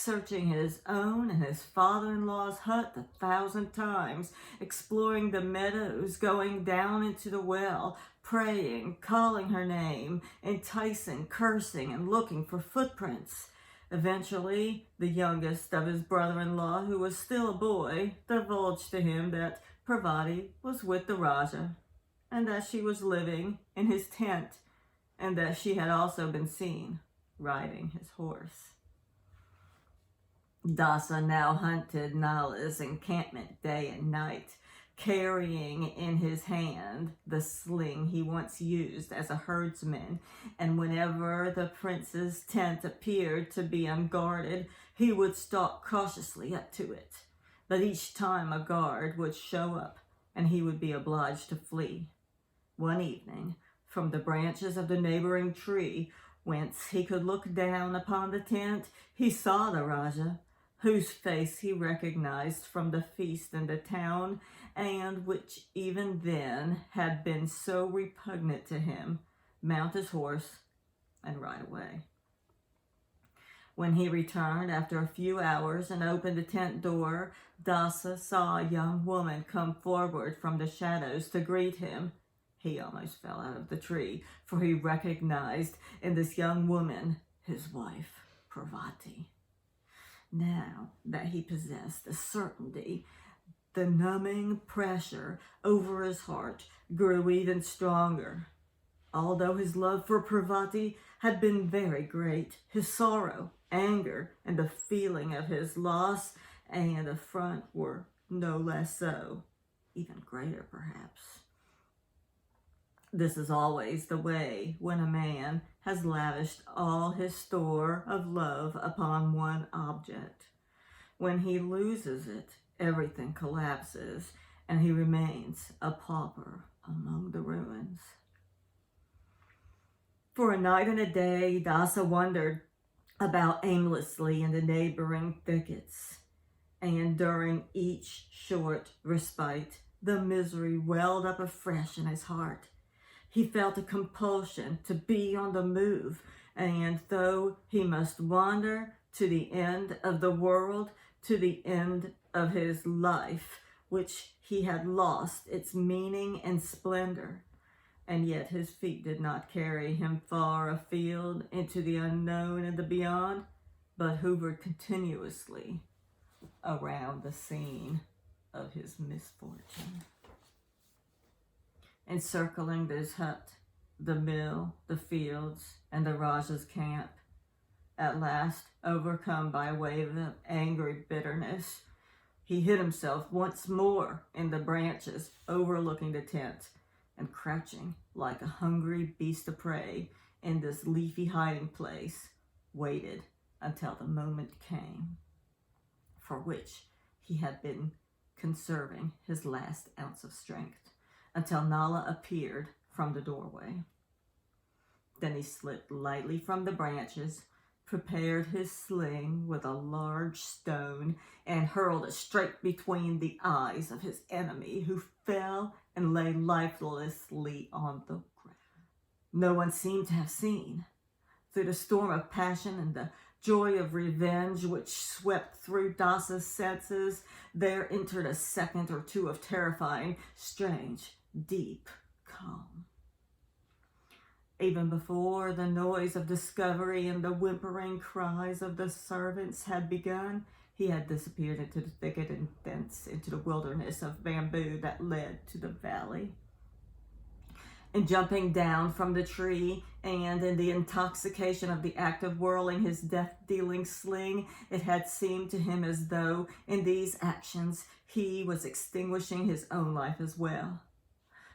searching his own and his father-in-law's hut 1,000 times, exploring the meadows, going down into the well, praying, calling her name, enticing, cursing, and looking for footprints. Eventually, the youngest of his brother-in-law, who was still a boy, divulged to him that Parvati was with the Raja, and that she was living in his tent, and that she had also been seen riding his horse. Dasa now hunted Nala's encampment day and night, carrying in his hand the sling he once used as a herdsman, and whenever the prince's tent appeared to be unguarded, he would stalk cautiously up to it. But each time a guard would show up, and he would be obliged to flee. One evening, from the branches of the neighboring tree, whence he could look down upon the tent, he saw the Raja, whose face he recognized from the feast in the town, and which even then had been so repugnant to him, mount his horse and ride away. When he returned after a few hours and opened the tent door, Dasa saw a young woman come forward from the shadows to greet him. He almost fell out of the tree, for he recognized in this young woman his wife, Parvati. Now that he possessed the certainty, the numbing pressure over his heart grew even stronger. Although his love for Parvati had been very great, his sorrow, anger, and the feeling of his loss and affront were no less so, even greater perhaps. This is always the way when a man has lavished all his store of love upon one object. When he loses it, everything collapses, and he remains a pauper among the ruins. For a night and a day, Dasa wandered about aimlessly in the neighboring thickets, and during each short respite, the misery welled up afresh in his heart. He felt a compulsion to be on the move, and though he must wander to the end of the world, to the end of his life, which he had lost its meaning and splendor, and yet his feet did not carry him far afield into the unknown and the beyond, but hovered continuously around the scene of his misfortune. Encircling his hut, the mill, the fields, and the Raja's camp, at last, overcome by a wave of angry bitterness, he hid himself once more in the branches overlooking the tent, and crouching like a hungry beast of prey in this leafy hiding place, waited until the moment came for which he had been conserving his last ounce of strength, until Nala appeared from the doorway. Then he slipped lightly from the branches, prepared his sling with a large stone, and hurled it straight between the eyes of his enemy, who fell and lay lifelessly on the ground. No one seemed to have seen. Through the storm of passion and the joy of revenge which swept through Dasa's senses, there entered a second or two of terrifying, strange, deep calm. Even before the noise of discovery and the whimpering cries of the servants had begun, he had disappeared into the thicket and thence into the wilderness of bamboo that led to the valley. And jumping down from the tree, and in the intoxication of the act of whirling his death-dealing sling, it had seemed to him as though in these actions he was extinguishing his own life as well.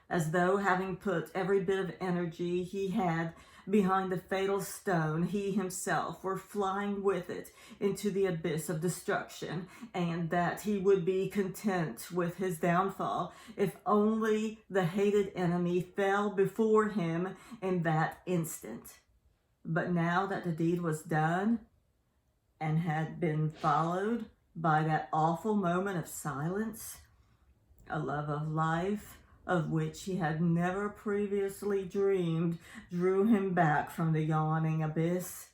As though, having put every bit of energy he had behind the fatal stone, he himself were flying with it into the abyss of destruction, and that he would be content with his downfall if only the hated enemy fell before him in that instant. But now that the deed was done and had been followed by that awful moment of silence, a love of life of which he had never previously dreamed drew him back from the yawning abyss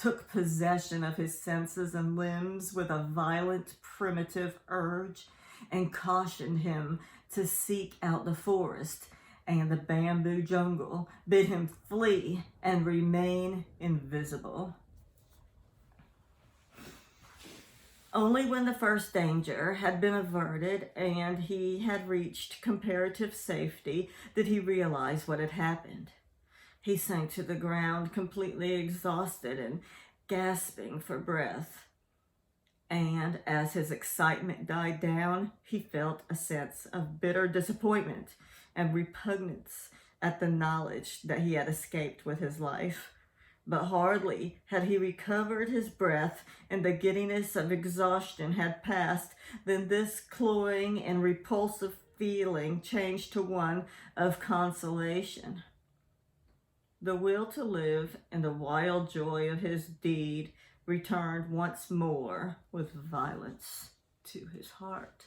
took possession of his senses and limbs with a violent, primitive urge, and cautioned him to seek out the forest and the bamboo jungle, bid him flee and remain invisible. Only when the first danger had been averted and he had reached comparative safety did he realize what had happened. He sank to the ground, completely exhausted and gasping for breath. And as his excitement died down, he felt a sense of bitter disappointment and repugnance at the knowledge that he had escaped with his life. But hardly had he recovered his breath and the giddiness of exhaustion had passed, than this cloying and repulsive feeling changed to one of consolation. The will to live and the wild joy of his deed returned once more with violence to his heart.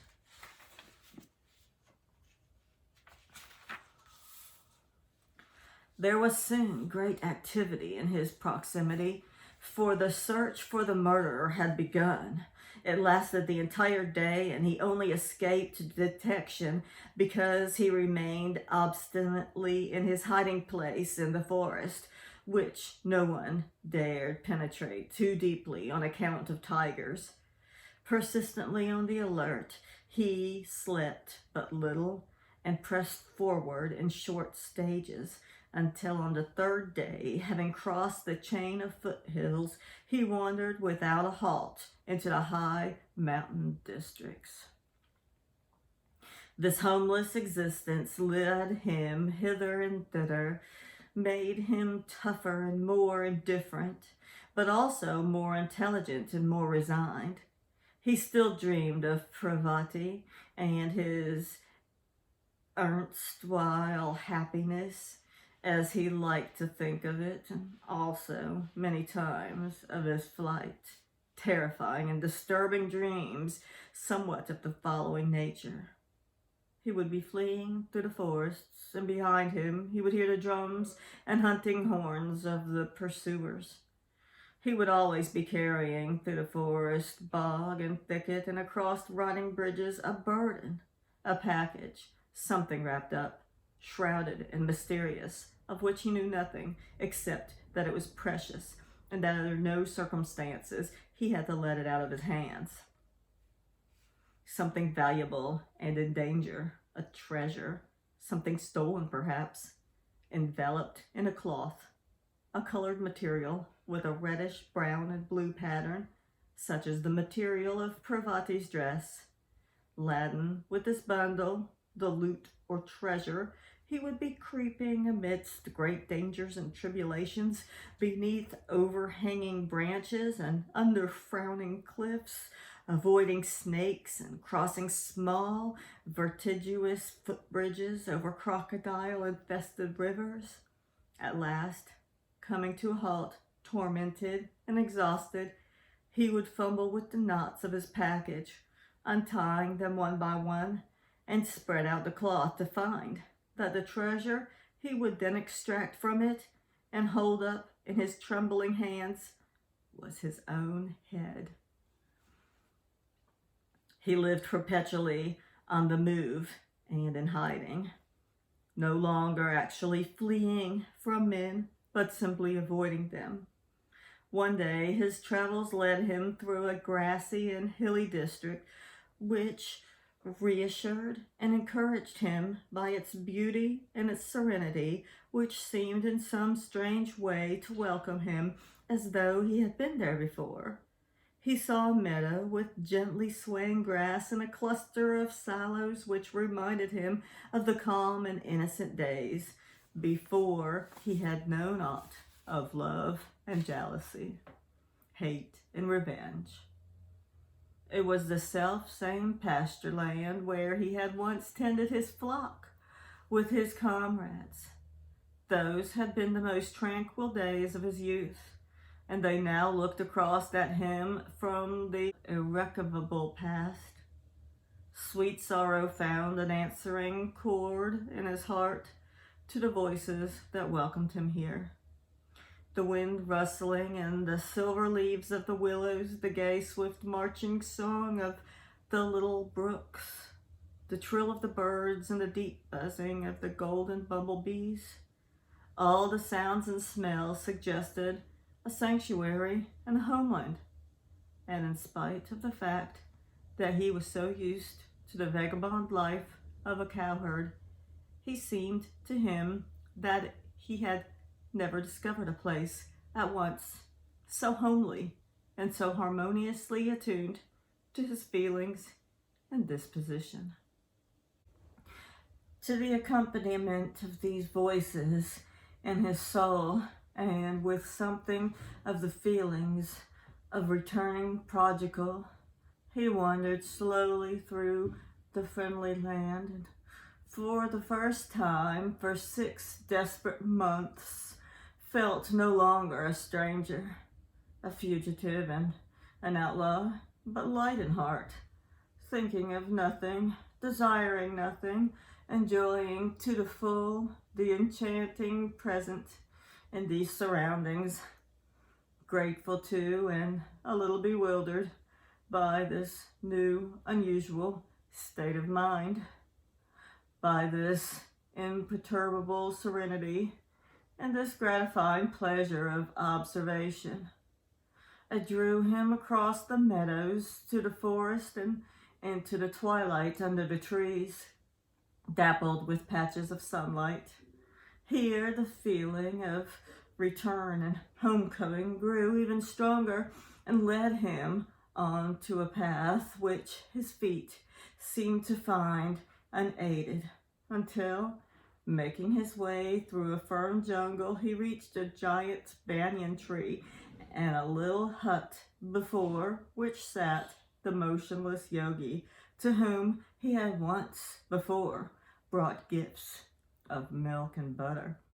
There was soon great activity in his proximity, for the search for the murderer had begun. It lasted the entire day, and he only escaped detection because he remained obstinately in his hiding place in the forest, which no one dared penetrate too deeply on account of tigers. Persistently on the alert, he slept but little and pressed forward in short stages, until on the third day, having crossed the chain of foothills, he wandered without a halt into the high mountain districts. This homeless existence led him hither and thither, made him tougher and more indifferent, but also more intelligent and more resigned. He still dreamed of Pravati and his erstwhile happiness, as he liked to think of it, and also many times of his flight. Terrifying and disturbing dreams, somewhat of the following nature. He would be fleeing through the forests, and behind him he would hear the drums and hunting horns of the pursuers. He would always be carrying through the forest, bog, and thicket, and across rotting bridges a burden, a package, something wrapped up, shrouded and mysterious, of which he knew nothing except that it was precious, and that under no circumstances he had to let it out of his hands. Something valuable and in danger, a treasure, something stolen perhaps, enveloped in a cloth, a colored material with a reddish brown and blue pattern, such as the material of Pravati's dress. Laden with this bundle, the loot or treasure, he would be creeping amidst great dangers and tribulations, beneath overhanging branches and under frowning cliffs, avoiding snakes and crossing small, vertiginous footbridges over crocodile-infested rivers. At last, coming to a halt, tormented and exhausted, he would fumble with the knots of his package, untying them one by one, and spread out the cloth to find that the treasure he would then extract from it and hold up in his trembling hands was his own head. He lived perpetually on the move and in hiding, no longer actually fleeing from men, but simply avoiding them. One day his travels led him through a grassy and hilly district, which reassured and encouraged him by its beauty and its serenity, which seemed in some strange way to welcome him as though he had been there before. He saw a meadow with gently swaying grass and a cluster of sallows which reminded him of the calm and innocent days before he had known aught of love and jealousy, hate and revenge. It was the self-same pasture land where he had once tended his flock with his comrades. Those had been the most tranquil days of his youth, and they now looked across at him from the irrecoverable past. Sweet sorrow found an answering chord in his heart to the voices that welcomed him here. the wind rustling and the silver leaves of the willows, the gay swift marching song of the little brooks, the trill of the birds and the deep buzzing of the golden bumblebees. All the sounds and smells suggested a sanctuary and a homeland. And in spite of the fact that he was so used to the vagabond life of a cowherd, he seemed to him that he had never discovered a place at once so homely and so harmoniously attuned to his feelings and disposition. To the accompaniment of these voices in his soul, and with something of the feelings of returning prodigal, he wandered slowly through the friendly land, and for the first time for 6 desperate months felt no longer a stranger, a fugitive and an outlaw, but light in heart, thinking of nothing, desiring nothing, enjoying to the full the enchanting present in these surroundings, grateful to and a little bewildered by this new, unusual state of mind, by this imperturbable serenity and this gratifying pleasure of observation. It drew him across the meadows to the forest and into the twilight under the trees, dappled with patches of sunlight. Here the feeling of return and homecoming grew even stronger and led him on to a path which his feet seemed to find unaided, until, making his way through a fern jungle, he reached a giant banyan tree and a little hut before which sat the motionless yogi, to whom he had once before brought gifts of milk and butter.